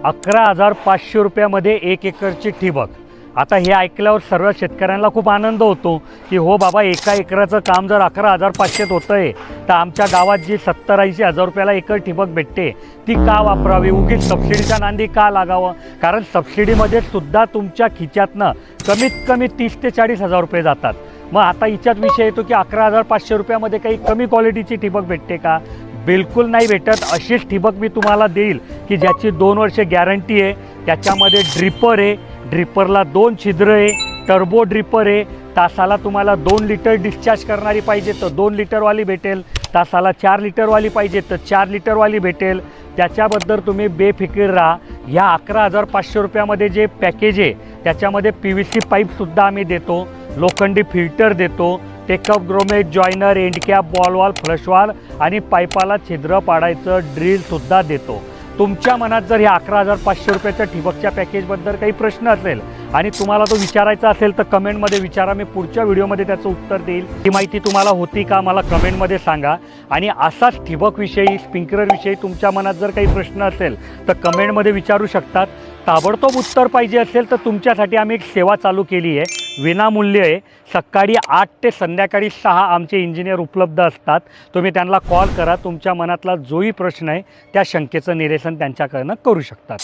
11,500 रुपयामध्ये 1 एकरची ठिबक। आता हे ऐकल्यावर सर्व शेतकऱ्यांना खूप आनंद होतो की हो बाबा, एका एकराचं काम जर 11,500 होतं आहे तर आमच्या गावात जी 70-80 हजार रुपयाला एकर ठिबक भेटते ती का वापरावी, उगीच सबसिडीच्या नांदी का लागावं? कारण सबसिडीमध्ये सुद्धा तुमच्या खिच्यातनं कमीत कमी 30 ते 40 हजार रुपये जातात। मग आता हिच्यात विषय येतो की 11,500 रुपयामध्ये काही कमी क्वालिटीची ठिबक भेटते का? बिलकुल नाही भेटत। अशीच ठिबक मी तुम्हाला देईल की ज्याची 2 वर्षे गॅरंटी आहे, त्याच्यामध्ये ड्रिपर आहे, ड्रिपरला 2 छिद्र आहे, टर्बो ड्रिपर आहे, तासाला तुम्हाला 2 लिटर डिस्चार्ज करणारी पाहिजे तर 2 लिटरवाली भेटेल, तासाला 4 लिटरवाली पाहिजे तर 4 लिटरवाली भेटेल। त्याच्याबद्दल तुम्ही बेफिकीर राहा। ह्या 11,500 रुपयामध्ये जे पॅकेज आहे त्याच्यामध्ये PVC पाईपसुद्धा आम्ही देतो, लोखंडी फिल्टर देतो, टेकअप ग्रोमेज जॉयनर, एंडकॅप, बॉलवॉल, फ्लशवॉल आणि पाईपाला छिद्र पाडायचं ड्रिलसुद्धा देतो। तुमच्या मनात जर ह्या 11,500 रुपयाच्या ठिबकच्या पॅकेजबद्दल काही प्रश्न असेल आणि तुम्हाला तो विचारायचा असेल तर कमेंटमध्ये विचारा, मी पुढच्या व्हिडिओमध्ये त्याचं उत्तर देईल। ही माहिती तुम्हाला होती का मला कमेंटमध्ये सांगा। आणि असाच ठिबकविषयी, स्प्रिंकलरविषयी तुमच्या मनात जर काही प्रश्न असेल तर कमेंटमध्ये विचारू शकतात। ताबडतोब उत्तर पाहिजे असेल तर तुमच्यासाठी आम्ही एक सेवा चालू केली आहे, विनामूल्य आहे। सकाळी 8 ते संध्याकाळी 6 आमचे इंजिनियर उपलब्ध असतात। तुम्ही त्यांना कॉल करा, तुमच्या मनातला जोही प्रश्न आहे त्या शंकेचं निरसन त्यांच्याकडनं करू शकतात।